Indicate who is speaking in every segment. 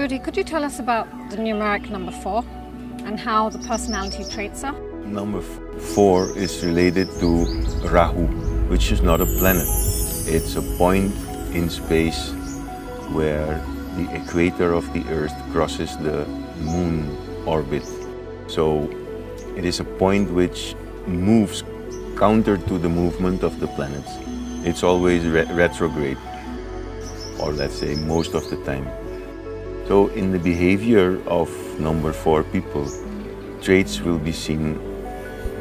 Speaker 1: Rudi, could you tell us about the numeric number 4 and how the personality traits are?
Speaker 2: Number 4 is related to Rahu, which is not a planet. It's a point in space where the equator of the Earth crosses the moon orbit. So it is a point which moves counter to the movement of the planets. It's always retrograde, or let's say most of the time. So in the behavior of number 4 people, traits will be seen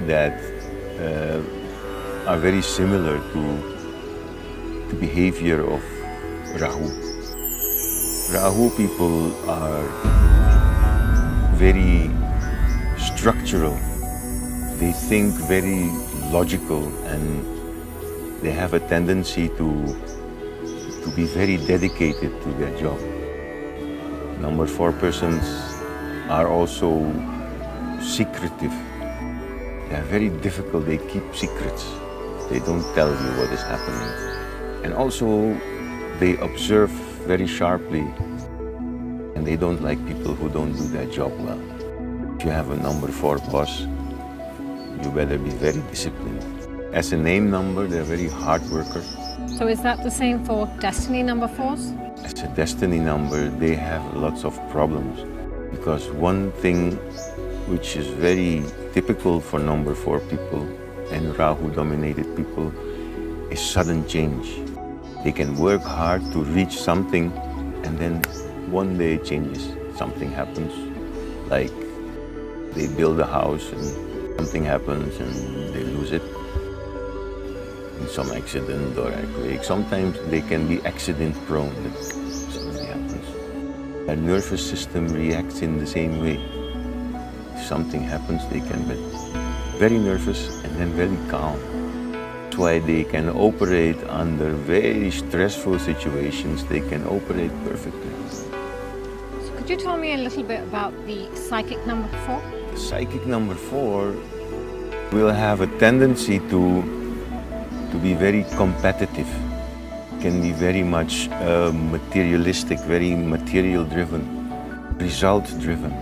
Speaker 2: that are very similar to the behavior of Rahu. Rahu people are very structural. They think very logical, and they have a tendency to be very dedicated to their job. Number 4 persons are also secretive. They are very difficult, they keep secrets. They don't tell you what is happening. And also they observe very sharply, and they don't like people who don't do their job well. If you have a number 4 boss, you better be very disciplined. As a name number, they're very hard workers.
Speaker 1: So is that the same for destiny number 4s?
Speaker 2: As a destiny number, they have lots of problems, because one thing which is very typical for number 4 people and Rahu-dominated people is sudden change. They can work hard to reach something, and then one day it changes. Something happens, like they build a house and something happens and they lose it in some accident or earthquake. Sometimes they can be accident prone, that something happens. Their nervous system reacts in the same way. If something happens, they can be very nervous and then very calm. That's why they can operate under very stressful situations. They can operate perfectly.
Speaker 1: So could you tell me a little bit about the psychic number 4?
Speaker 2: The psychic number 4 will have a tendency to be very competitive, can be very much materialistic, very material driven, result driven,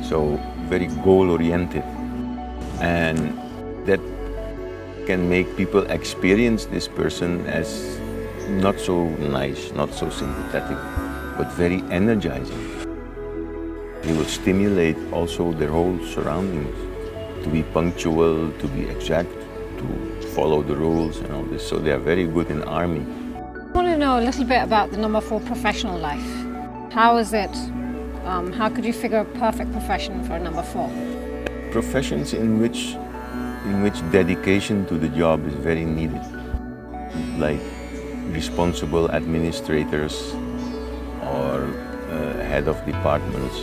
Speaker 2: so very goal oriented, and that can make people experience this person as not so nice, not so sympathetic, but very energizing. They will stimulate also their whole surroundings to be punctual, to be exact, to follow the rules and all this. So they are very good in army.
Speaker 1: I want to know a little bit about the number 4 professional life. How is it? How could you figure a perfect profession for a number 4?
Speaker 2: Professions in which dedication to the job is very needed, like responsible administrators or head of departments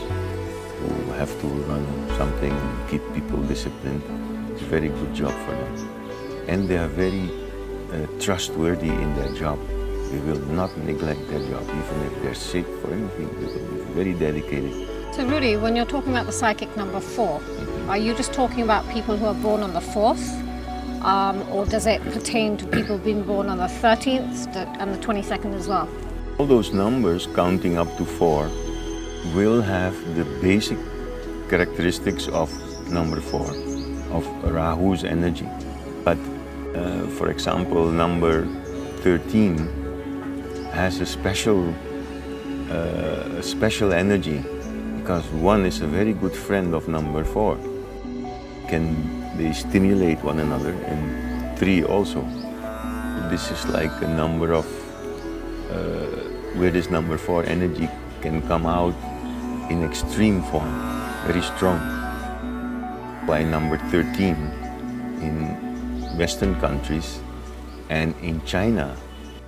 Speaker 2: who have to run something, keep people disciplined. It's a very good job for them. And they are very trustworthy in their job. They will not neglect their job, even if they're sick or anything. They will be very dedicated.
Speaker 1: So Rudi, when you're talking about the psychic number 4, are you just talking about people who are born on the 4th? Or does it pertain to people being born on the 13th and the 22nd as well?
Speaker 2: All those numbers counting up to 4 will have the basic characteristics of number 4, of Rahu's energy. But for example, number 13 has a special energy, because 1 is a very good friend of number 4. They stimulate one another, and 3 also. This is like a number of where this number 4 energy can come out in extreme form, very strong. By number 13 in Western countries and in China,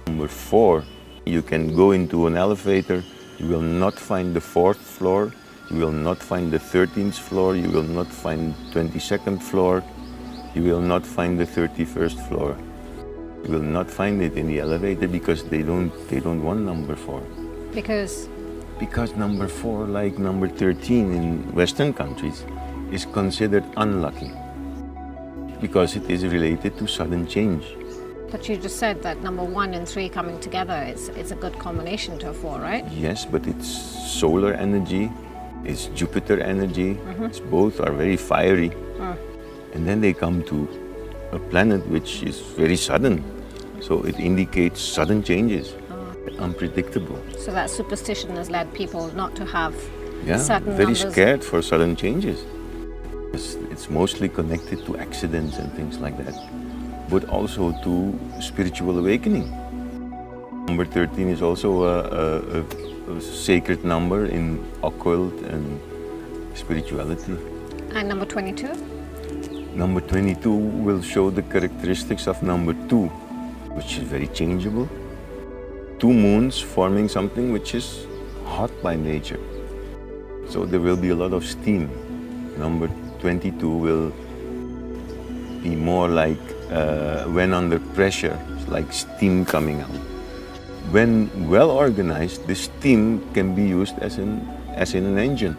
Speaker 2: number 4, you can go into an elevator, you will not find the 4th floor, you will not find the 13th floor, you will not find 22nd floor, you will not find the 31st floor. You will not find it in the elevator, because they don't want number 4.
Speaker 1: Because?
Speaker 2: Because number 4, like number 13 in Western countries, is considered unlucky, because it is related to sudden change.
Speaker 1: But you just said that number 1 and 3 coming together is a good combination to a 4, right?
Speaker 2: Yes, but it's solar energy, it's Jupiter energy, it's both are very fiery. And then they come to a planet which is very sudden. So it indicates sudden changes, unpredictable.
Speaker 1: So that superstition has led people not to have
Speaker 2: Yeah,
Speaker 1: certain
Speaker 2: very
Speaker 1: numbers.
Speaker 2: scared for sudden changes. It's mostly connected to accidents and things like that, but also to spiritual awakening. Number 13 is also a sacred number in occult and spirituality.
Speaker 1: And number 22?
Speaker 2: Number 22 will show the characteristics of number 2, which is very changeable. 2 moons forming something which is hot by nature. So there will be a lot of steam. Number 22 will be more like when under pressure, it's like steam coming out. When well organized, the steam can be used as in an engine.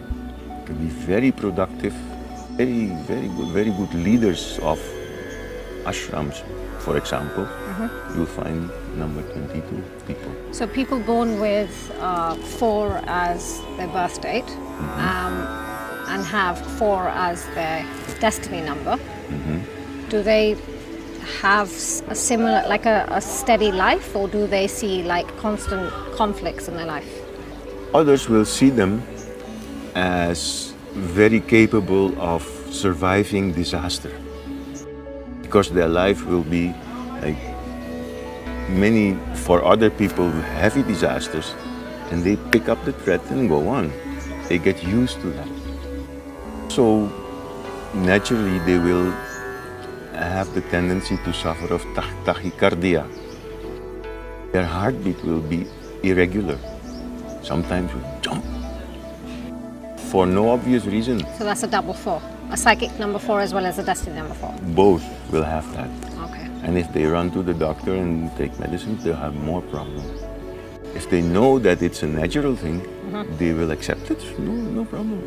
Speaker 2: It can be very productive, very good leaders of ashrams, for example. You'll find number 22 people.
Speaker 1: So people born with 4 as their birth date and have 4 as their destiny number, do they have a similar, like a steady life, or do they see like constant conflicts in their life?
Speaker 2: Others will see them as very capable of surviving disaster, because their life will be like many, for other people, heavy disasters, and they pick up the thread and go on. They get used to that. So naturally they will have the tendency to suffer of tachycardia. Their heartbeat will be irregular. Sometimes will jump for no obvious reason.
Speaker 1: So that's a double 4, a psychic number 4 as well as a destiny number 4.
Speaker 2: Both will have that.
Speaker 1: Okay.
Speaker 2: And if they run to the doctor and take medicine, they'll have more problems. If they know that it's a natural thing, they will accept it. No problem.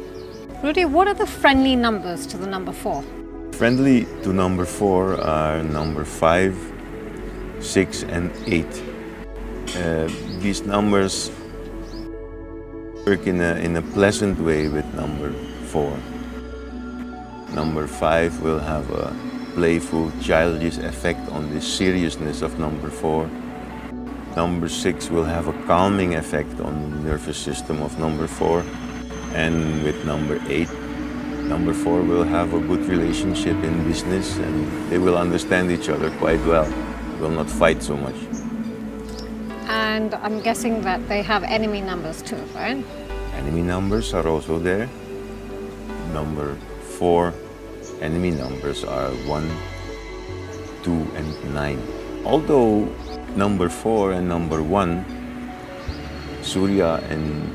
Speaker 1: Rudi, what are the friendly numbers to the number 4?
Speaker 2: Friendly to number 4 are number 5, 6, and 8. These numbers work in a pleasant way with number 4. Number 5 will have a playful, childish effect on the seriousness of number 4. Number 6 will have a calming effect on the nervous system of number 4. And with number 8, number 4 will have a good relationship in business, and they will understand each other quite well. Will not fight so much.
Speaker 1: And I'm guessing that they have enemy numbers too, right?
Speaker 2: Enemy numbers are also there. Number 4 enemy numbers are 1, 2, and 9. Although number 4 and number 1, Surya and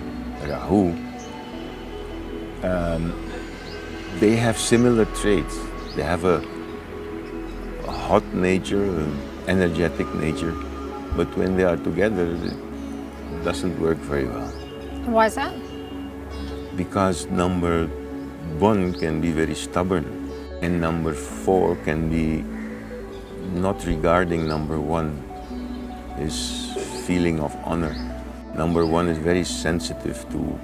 Speaker 2: Rahu, they have similar traits. They have a hot nature, an energetic nature, but when they are together, it doesn't work very well.
Speaker 1: Why is that?
Speaker 2: Because number 1 can be very stubborn, and number 4 can be not regarding number 1, his feeling of honor. Number 1 is very sensitive to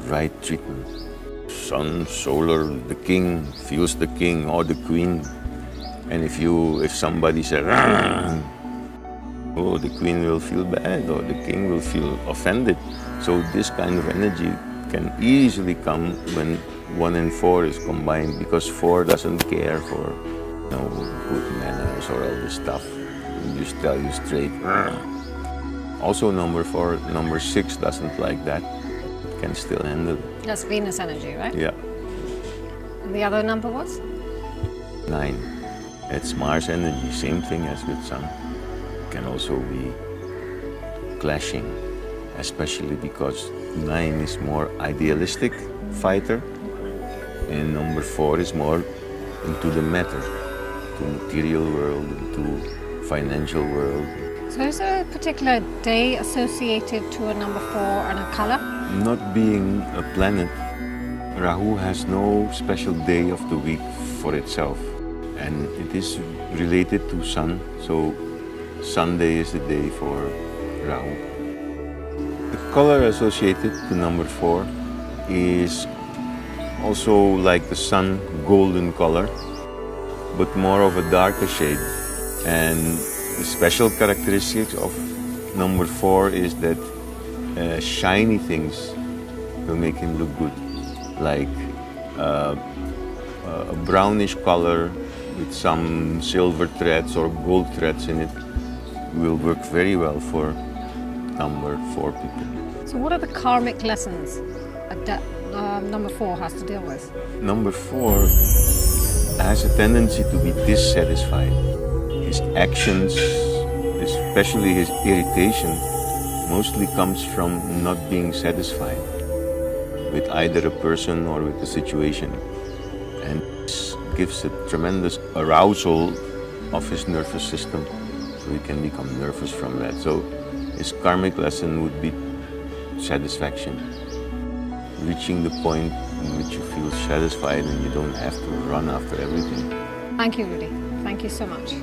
Speaker 2: right treatment. Sun, solar, the king, feels the king or the queen. And if somebody says, oh, the queen will feel bad or the king will feel offended. So this kind of energy can easily come when 1 and 4 is combined, because 4 doesn't care for good manners or all this stuff. They just tell you straight. Also number 6 doesn't like that. It can still handle it.
Speaker 1: That's Venus energy, right?
Speaker 2: Yeah.
Speaker 1: And the other number was?
Speaker 2: 9. It's Mars energy, same thing as with Sun. Can also be clashing, especially because 9 is more idealistic fighter, and number 4 is more into the matter, to material world, into financial world.
Speaker 1: So is there a particular day associated to a number 4 and a color?
Speaker 2: Not being a planet, Rahu has no special day of the week for itself, and it is related to Sun, so Sunday is the day for Rahu. The color associated to number 4 is also like the sun, golden color, but more of a darker shade. And the special characteristics of number 4 is that shiny things will make him look good, like a brownish color with some silver threads or gold threads in it will work very well for number 4 people.
Speaker 1: So what are the karmic lessons that number 4 has to deal with?
Speaker 2: Number 4 has a tendency to be dissatisfied. His actions, especially his irritation, mostly comes from not being satisfied with either a person or with the situation. And this gives a tremendous arousal of his nervous system, so he can become nervous from that. So his karmic lesson would be satisfaction, reaching the point in which you feel satisfied and you don't have to run after everything.
Speaker 1: Thank you, Rudi. Thank you so much.